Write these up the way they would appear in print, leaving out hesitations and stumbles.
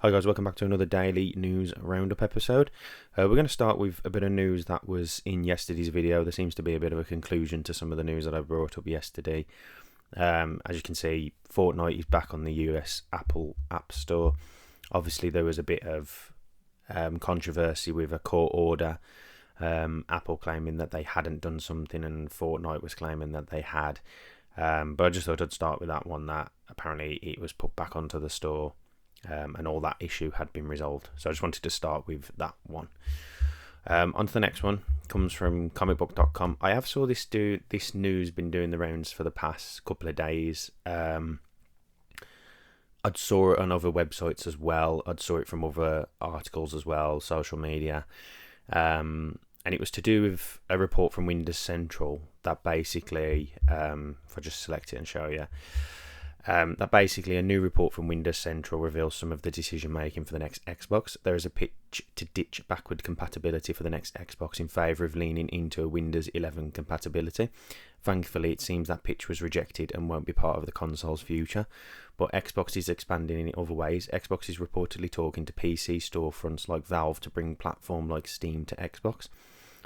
Hi guys, welcome back to another daily news roundup episode. We're going to start with a bit of news that was in yesterday's video. There seems to be a bit of a conclusion to some of the news that I brought up yesterday. As you can see, Fortnite is back on the US Apple App Store. Obviously, there was a bit of controversy with a court order. Apple claiming that they hadn't done something, and Fortnite was claiming that they had. But I just thought I'd start with that one, that apparently it was put back onto the store. And all that issue had been resolved. So I just wanted to start with that one. On to the next one. Comes from comicbook.com. I have saw this news been doing the rounds for the past couple of days. I'd saw it on other websites as well. I'd saw it from other articles as well, social media. And it was to do with a report from Windows Central that basically, if I just select it and show you, that basically a new report from Windows Central reveals some of the decision making for the next Xbox. There is a pitch to ditch backward compatibility for the next Xbox in favour of leaning into a Windows 11 compatibility. Thankfully, it seems that pitch was rejected and won't be part of the console's future, but Xbox is expanding in other ways. Xbox is reportedly talking to PC storefronts like Valve to bring platform like Steam to Xbox.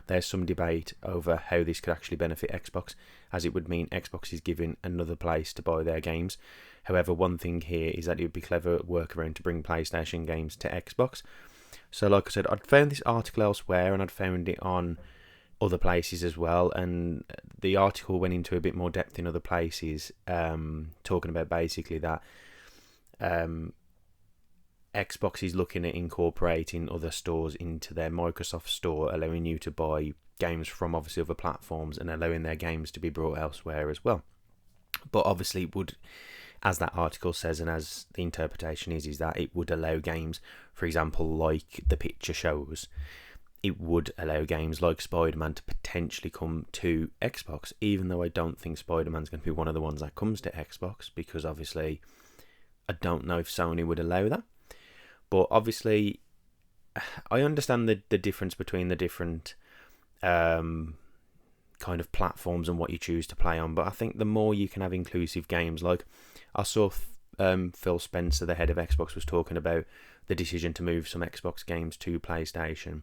There's some debate over how this could actually benefit Xbox, as it would mean Xbox is given another place to buy their games. However, one thing here is that it would be clever workaround to bring PlayStation games to Xbox. So like I said, I'd found this article elsewhere and I'd found it on other places as well, and the article went into a bit more depth in other places, talking about basically that Xbox is looking at incorporating other stores into their Microsoft store, allowing you to buy games from obviously other platforms and allowing their games to be brought elsewhere as well. But obviously it would, as that article says and as the interpretation is that it would allow games, for example, like the picture shows, it would allow games like Spider-Man to potentially come to Xbox, even though I don't think Spider-Man's going to be one of the ones that comes to Xbox, because obviously I don't know if Sony would allow that. But obviously, I understand the difference between the different kind of platforms and what you choose to play on. But I think the more you can have inclusive games, like I saw Phil Spencer, the head of Xbox, was talking about the decision to move some Xbox games to PlayStation.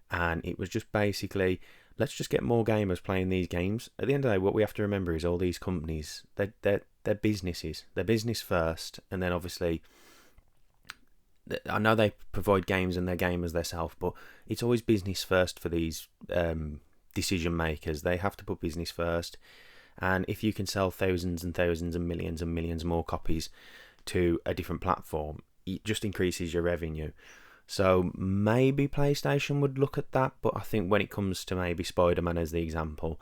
And it was just basically, let's just get more gamers playing these games. At the end of the day, what we have to remember is all these companies, they're businesses. They're business first, and then obviously, I know they provide games and they're gamers themselves, but it's always business first for these decision makers. They have to put business first, and if you can sell thousands and thousands and millions more copies to a different platform, it just increases your revenue. So maybe PlayStation would look at that, but I think when it comes to maybe Spider-Man as the example,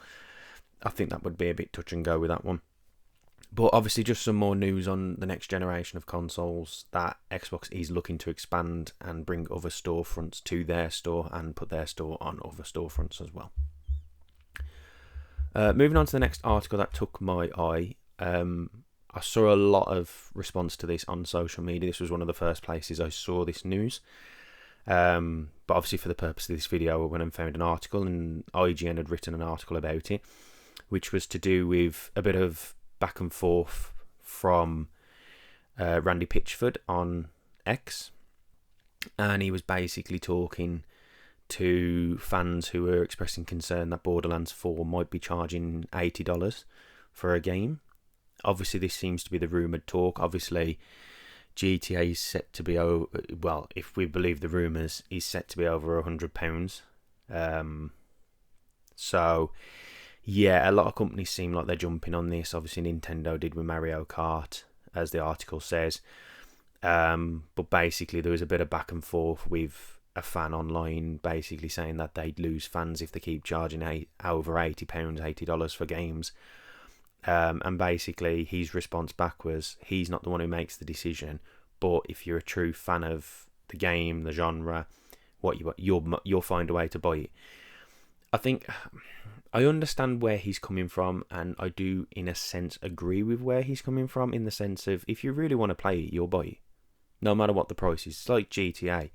I think that would be a bit touch and go with that one. But obviously just some more news on the next generation of consoles, that Xbox is looking to expand and bring other storefronts to their store and put their store on other storefronts as well. Moving on to the next article that took my eye. I saw a lot of response to this on social media. This was one of the first places I saw this news. But obviously for the purpose of this video, I went and found an article, and IGN had written an article about it, which was to do with a bit of back and forth from Randy Pitchford on X, and he was basically talking to fans who were expressing concern that Borderlands 4 might be charging $80 for a game. Obviously this seems to be the rumoured talk. Obviously GTA is set to be over, well, if we believe the rumours, is set to be over £100. So yeah, a lot of companies seem like they're jumping on this. Obviously, Nintendo did with Mario Kart, as the article says. But basically, there was a bit of back and forth with a fan online basically saying that they'd lose fans if they keep charging over £80, $80 for games. And basically, his response back was, he's not the one who makes the decision, but if you're a true fan of the game, the genre, you'll find a way to buy it. I think I understand where he's coming from, and I do, in a sense, agree with where he's coming from, in the sense of, if you really want to play it, you'll buy it, no matter what the price is. It's like GTA.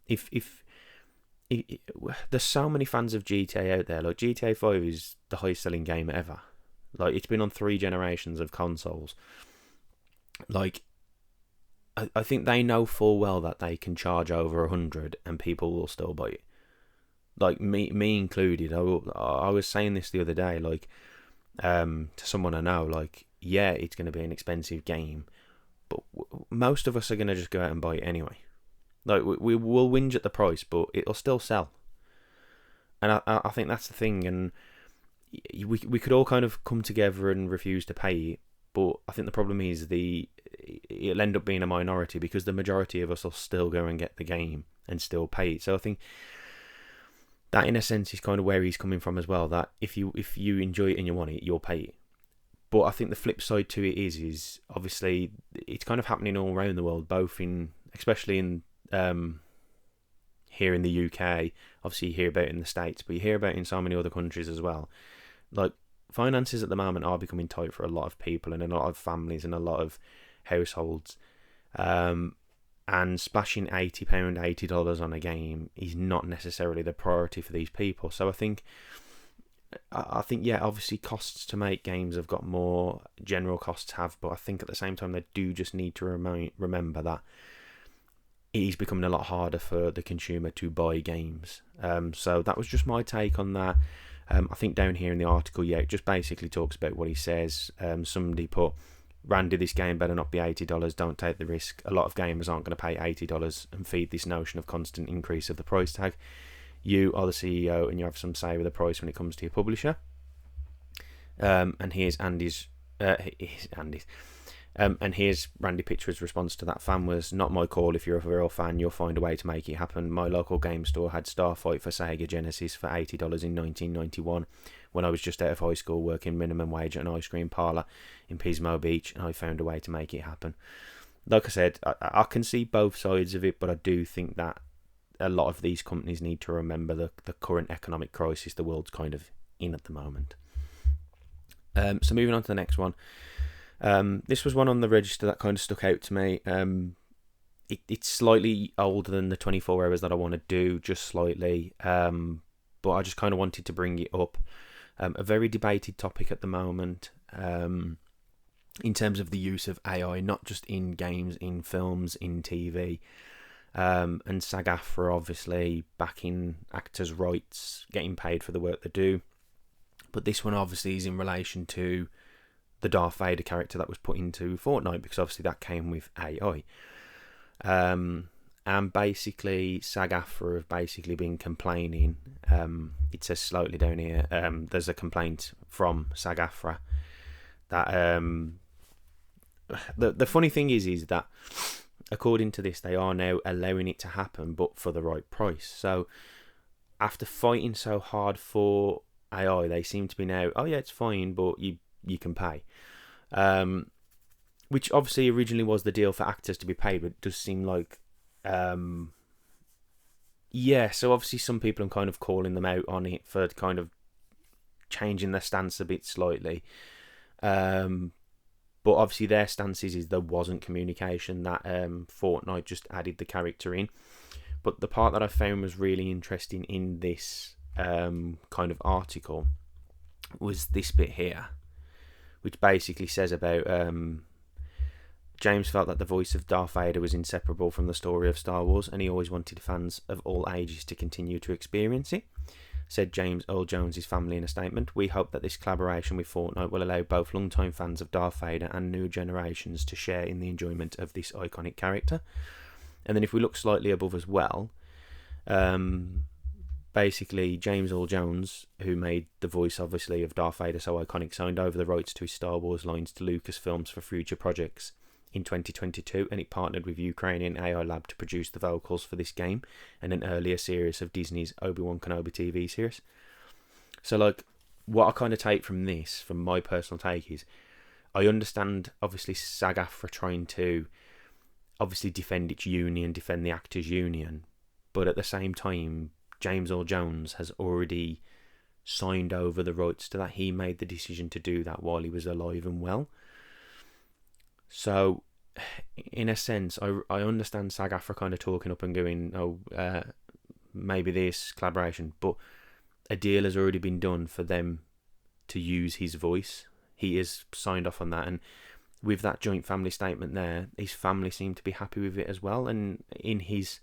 If there's so many fans of GTA out there, like GTA 5 is the highest selling game ever. Like, it's been on 3 generations of consoles. Like, I think they know full well that they can charge over 100 and people will still buy it. Like me included. I was saying this the other day, like to someone I know, like, yeah, it's going to be an expensive game, but most of us are going to just go out and buy it anyway. Like we will whinge at the price, but it'll still sell. And I think that's the thing. And we could all kind of come together and refuse to pay it, but I think the problem is it'll end up being a minority because the majority of us will still go and get the game and still pay it. So I think that, in a sense, is kind of where he's coming from as well. That if you enjoy it and you want it, you'll pay it. But I think the flip side to it is obviously it's kind of happening all around the world, especially in here in the UK. Obviously, you hear about it in the States, but you hear about it in so many other countries as well. Like, finances at the moment are becoming tight for a lot of people and a lot of families and a lot of households. And splashing £80, $80 on a game is not necessarily the priority for these people. So I think, yeah, obviously costs to make games have got more, general costs have, but I think at the same time they do just need to remember that it is becoming a lot harder for the consumer to buy games. So that was just my take on that. I think down here in the article, yeah, it just basically talks about what he says. Somebody put, Randy, this game better not be $80, don't take the risk. A lot of gamers aren't going to pay $80 and feed this notion of constant increase of the price tag. You are the CEO and you have some say with the price when it comes to your publisher. And here's Andy's. And here's Randy Pitchford's response to that fan was, not my call. If you're a real fan, you'll find a way to make it happen. My local game store had Starfight for Sega Genesis for $80 in 1991 when I was just out of high school working minimum wage at an ice cream parlour in Pismo Beach, and I found a way to make it happen. Like I said, I can see both sides of it, but I do think that a lot of these companies need to remember the current economic crisis the world's kind of in at the moment. So moving on to the next one. This was one on the register that kind of stuck out to me. It's slightly older than the 24 hours that I want to do, just slightly. But I just kind of wanted to bring it up. A very debated topic at the moment in terms of the use of AI, not just in games, in films, in TV. And SAG-AFTRA obviously backing actors' rights, getting paid for the work they do. But this one obviously is in relation to the Darth Vader character that was put into Fortnite, because obviously that came with AI. And basically SAG-AFTRA have basically been complaining. It says slightly down here, there's a complaint from SAG-AFTRA that the funny thing is that according to this, they are now allowing it to happen, but for the right price. So after fighting so hard for AI, they seem to be now, oh yeah, it's fine, but you can pay. Which obviously originally was the deal for actors to be paid, but it does seem like, so obviously some people are kind of calling them out on it for kind of changing their stance a bit slightly. But obviously their stance is there wasn't communication, that Fortnite just added the character in. But the part that I found was really interesting in this kind of article was this bit here, which basically says about James felt that the voice of Darth Vader was inseparable from the story of Star Wars, and he always wanted fans of all ages to continue to experience it. Said James Earl Jones' family in a statement. We hope that this collaboration with Fortnite will allow both long-time fans of Darth Vader and new generations to share in the enjoyment of this iconic character. And then if we look slightly above as well, basically James Earl Jones, who made the voice obviously of Darth Vader so iconic, signed over the rights to his Star Wars lines to Lucasfilms for future projects in 2022, and it partnered with Ukrainian AI Lab to produce the vocals for this game and an earlier series of Disney's Obi-Wan Kenobi TV series. So like, what I kind of take from this, from my personal take, is I understand obviously SAG-AFTRA trying to obviously defend its union, defend the actors union, but at the same time James Earl Jones has already signed over the rights to that. He made the decision to do that while he was alive and well. So, in a sense, I understand SAG-AFTRA kind of talking up and going, maybe this collaboration, but a deal has already been done for them to use his voice. He is signed off on that, and with that joint family statement there, his family seemed to be happy with it as well. And in his,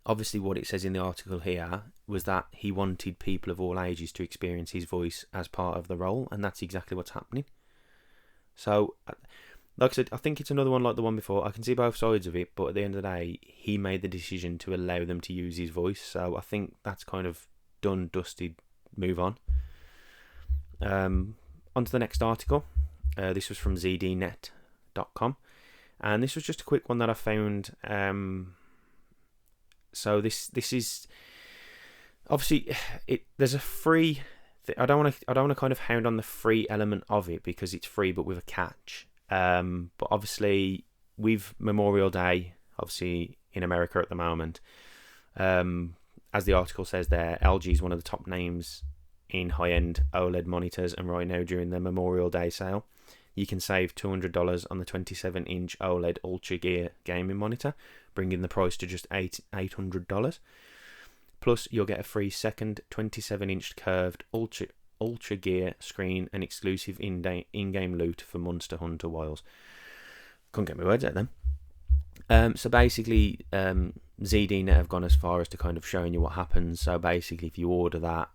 obviously what it says in the article here was that he wanted people of all ages to experience his voice as part of the role, and that's exactly what's happening. So, like I said, I think it's another one like the one before. I can see both sides of it, but at the end of the day, he made the decision to allow them to use his voice. So I think that's kind of done, dusted, move on. On to the next article. This was from zdnet.com, and this was just a quick one that I found. So this is obviously there's a free. I don't want to kind of hound on the free element of it because it's free, but with a catch. But obviously, with Memorial Day, obviously in America at the moment, as the article says there, LG is one of the top names in high-end OLED monitors, and right now during the Memorial Day sale, you can save $200 on the 27-inch OLED Ultra Gear gaming monitor, bringing the price to just $800. Plus, you'll get a free second 27-inch curved Ultra Gear screen and exclusive in-game loot for Monster Hunter Wilds. Couldn't get my words out then. So basically, ZDNet have gone as far as to kind of showing you what happens. So basically, if you order that,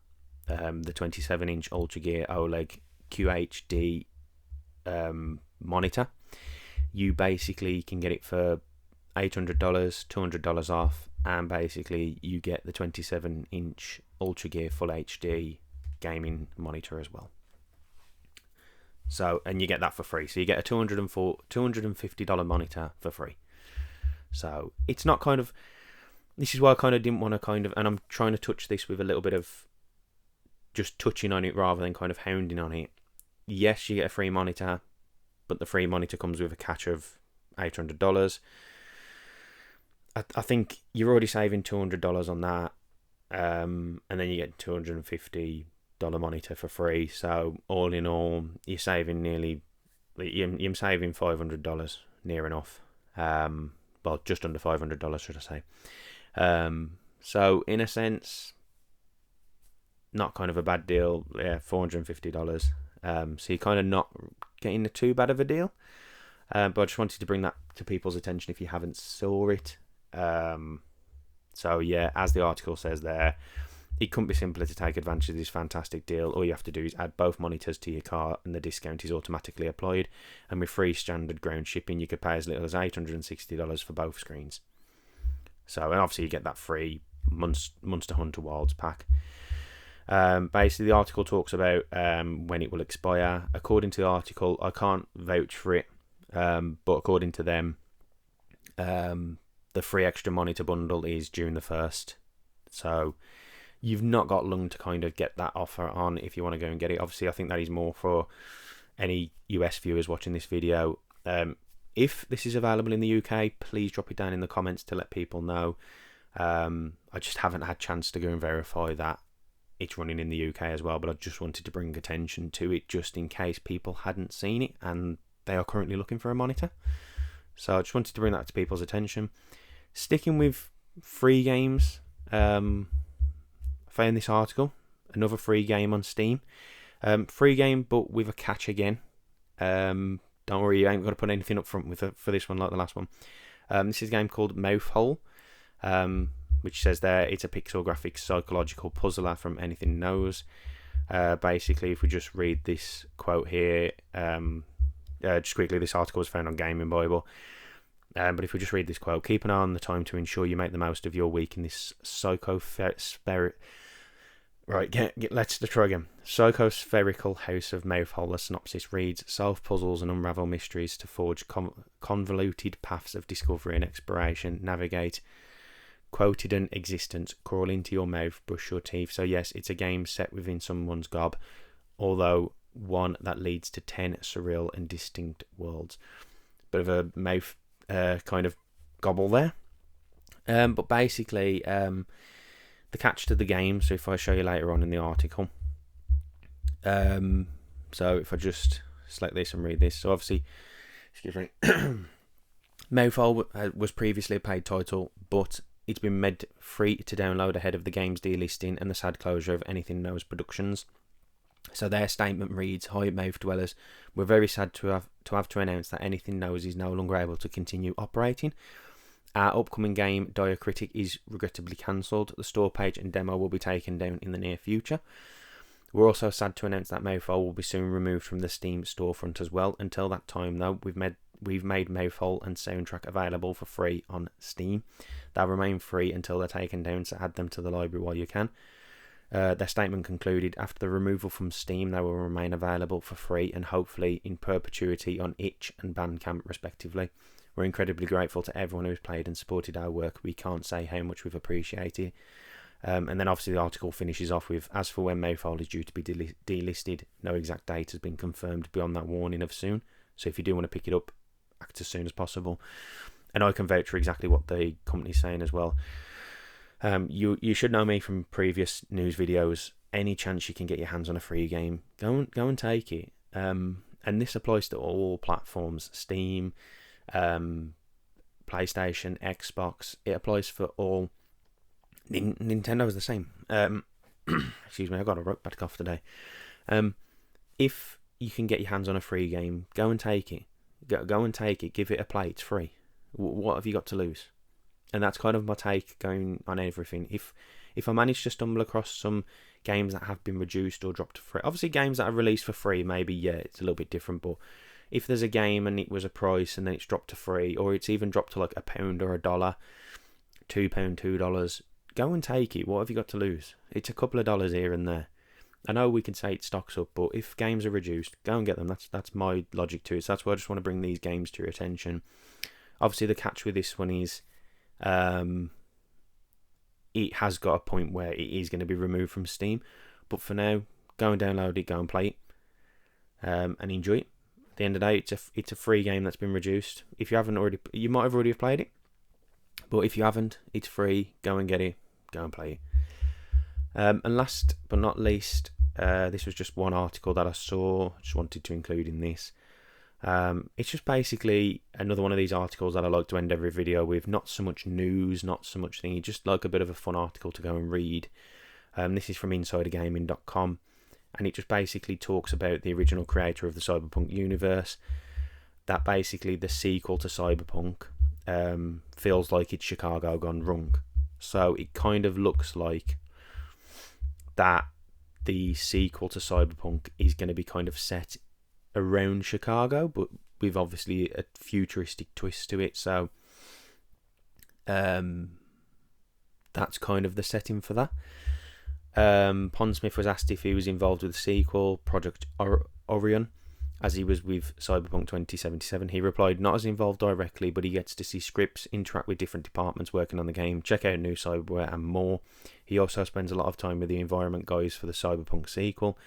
the 27-inch Ultra Gear OLED QHD monitor, you basically can get it for $800, $200 off, and basically you get the 27-inch Ultra Gear Full HD gaming monitor as well. So, and you get that for free. So you get a $250 monitor for free. So it's not kind of, this is why I kind of didn't want to kind of, and I'm trying to touch this with a little bit of just touching on it rather than kind of hounding on it. Yes, you get a free monitor, but the free monitor comes with a catch of $800. I think you're already saving $200 on that, and then you get $250 monitor for free. So all in all, you're saving you're saving $500 near enough. Well, just under $500, should I say? So in a sense, not kind of a bad deal. Yeah, $450. So you're kind of not getting too bad of a deal. But I just wanted to bring that to people's attention if you haven't saw it. So yeah, as the article says there, it couldn't be simpler to take advantage of this fantastic deal. All you have to do is add both monitors to your cart and the discount is automatically applied. And with free standard ground shipping, you could pay as little as $860 for both screens. So, and obviously you get that free Monster Hunter Wilds pack. Basically, the article talks about when it will expire. According to the article, I can't vouch for it, but according to them, the free extra monitor bundle is June the 1st. So you've not got long to kind of get that offer on if you want to go and get it. Obviously, I think that is more for any US viewers watching this video. If this is available in the UK, please drop it down in the comments to let people know. I just haven't had a chance to go and verify that it's running in the UK as well, but I just wanted to bring attention to it just in case people hadn't seen it and they are currently looking for a monitor. So I just wanted to bring that to people's attention. Sticking with free games, I found this article, another free game on Steam. Free game, but with a catch again. Don't worry, you ain't got to put anything up front for this one like the last one. This is a game called Mouthhole, which says there it's a pixel graphics psychological puzzler from Anything Knows. Basically, if we just read this quote here, just quickly, this article was found on Gaming Bible. But if we just read this quote, keep an eye on the time to ensure you make the most of your week in this psychospherical... Right, let's try again. Psychospherical house of Mouthhole. The synopsis reads, solve puzzles and unravel mysteries to forge convoluted paths of discovery and exploration, navigate quotidian existence, crawl into your mouth, brush your teeth. So yes, it's a game set within someone's gob, although one that leads to 10 surreal and distinct worlds. Bit of a mouth kind of gobble there. But basically, the catch to the game, so if I show you later on in the article, so if I just select this and read this, so obviously, excuse me, Mouthhole was previously a paid title, but it's been made free to download ahead of the game's delisting and the sad closure of Anything Knows Productions. So their statement reads, "Hi, Mouth Dwellers. We're very sad to have to announce that Anything Knows is no longer able to continue operating. Our upcoming game, Diacritic, is regrettably cancelled. The store page and demo will be taken down in the near future. We're also sad to announce that Mouthhole will be soon removed from the Steam storefront as well. Until that time, though, we've made Mouthhole and Soundtrack available for free on Steam. They'll remain free until they're taken down, so add them to the library while you can." Their statement concluded, "After the removal from Steam, they will remain available for free and hopefully in perpetuity on itch and Bandcamp respectively. We're incredibly grateful to everyone who's played and supported our work. We can't say how much we've appreciated." And then obviously the article finishes off with, "As for when Mouthhole is due to be delisted, no exact date has been confirmed beyond that warning of soon. So if you do want to pick it up, act as soon as possible." And I can vouch for exactly what the company's saying as well. You should know me from previous news videos. Any chance you can get your hands on a free game, go and take it. And this applies to all platforms: Steam, PlayStation, Xbox. It applies for all. Nintendo is the same. Excuse me, I got a bad cough today. If you can get your hands on a free game, go and take it. Go and take it. Give it a play. It's free. What have you got to lose? And that's kind of my take going on everything. If I manage to stumble across some games that have been reduced or dropped to free, obviously games that are released for free, maybe, yeah, it's a little bit different. But if there's a game and it was a price and then it's dropped to free, or it's even dropped to like £1 or $1, £2, $2, go and take it. What have you got to lose? It's a couple of dollars here and there. I know we can say it stocks up, but if games are reduced, go and get them. That's my logic to it. So that's why I just want to bring these games to your attention. Obviously, the catch with this one is it has got a point where it is going to be removed from Steam. But for now, go and download it, go and play it, and enjoy it. At the end of the day, it's a free game that's been reduced. If you haven't already, you might have already played it. But if you haven't, it's free. Go and get it. Go and play it. And last but not least, this was just one article that I saw. Just wanted to include in this. It's just basically another one of these articles that I like to end every video with. Not so much news, not so much thingy, just like a bit of a fun article to go and read. This is from insidergaming.com, and it just basically talks about the original creator of the Cyberpunk universe. That basically the sequel to Cyberpunk feels like it's Chicago gone wrong. So it kind of looks like that the sequel to Cyberpunk is going to be kind of set around Chicago, but with obviously a futuristic twist to it. So that's kind of the setting for that. Pondsmith was asked if he was involved with the sequel, Project Orion, as he was with Cyberpunk 2077. He replied, "Not as involved directly, but he gets to see scripts, interact with different departments working on the game, check out new cyberware and more. He also spends a lot of time with the environment guys for the Cyberpunk sequel,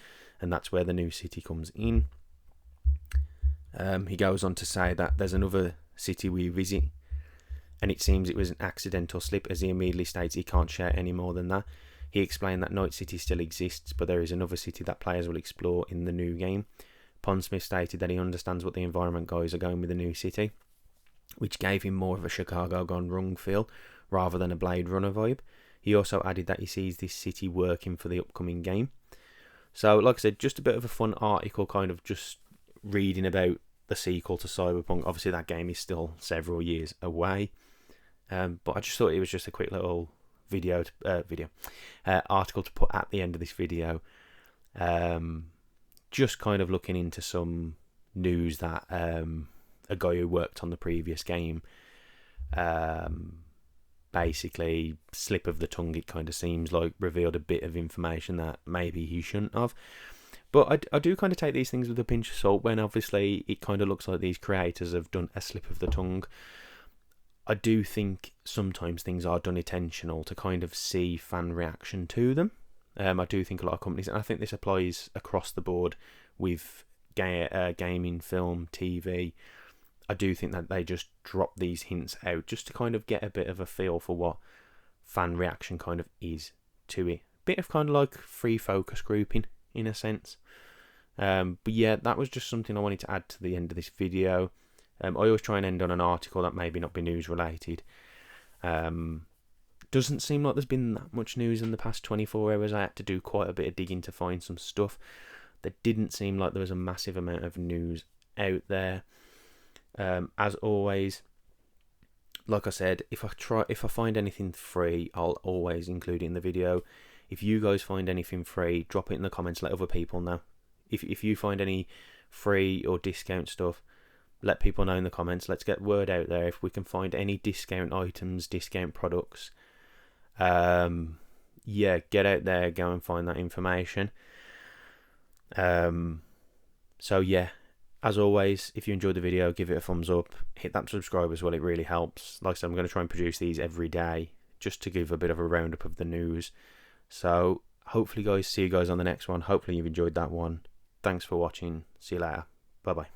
and that's where the new city comes in." He goes on to say that there's another city we visit, and it seems it was an accidental slip, as he immediately states he can't share any more than that. He explained that Night City still exists, but there is another city that players will explore in the new game. Pondsmith stated that he understands what the environment guys are going with the new city, which gave him more of a Chicago gone wrong feel rather than a Blade Runner vibe. He also added that he sees this city working for the upcoming game. So, like I said, just a bit of a fun article, kind of just reading about the sequel to Cyberpunk. Obviously, that game is still several years away, but I just thought it was just a quick little article to put at the end of this video. Just kind of looking into some news that a guy who worked on the previous game, basically slip of the tongue, it kind of seems like, revealed a bit of information that maybe he shouldn't have. But I do kind of take these things with a pinch of salt when obviously it kind of looks like these creators have done a slip of the tongue. I do think sometimes things are done intentional to kind of see fan reaction to them. I do think a lot of companies, and I think this applies across the board with gaming, film, TV, I do think that they just drop these hints out just to kind of get a bit of a feel for what fan reaction kind of is to it. Bit of kind of like free focus grouping in a sense. But yeah, that was just something I wanted to add to the end of this video. I always try and end on an article that maybe not be news related. Doesn't seem like there's been that much news in the past 24 hours. I had to do quite a bit of digging to find some stuff. There didn't seem like there was a massive amount of news out there. As always, like I said, if I find anything free, I'll always include it in the video. If you guys find anything free, drop it in the comments. Let other people know. If you find any free or discount stuff, let people know in the comments. Let's get word out there. If we can find any discount items, discount products, yeah, get out there, go and find that information. So yeah, as always, if you enjoyed the video, give it a thumbs up, hit that subscribe as well, it really helps. Like I said, I'm going to try and produce these every day just to give a bit of a roundup of the news. So hopefully guys, see you guys on the next one. Hopefully you've enjoyed that one. Thanks for watching. See you later. Bye bye.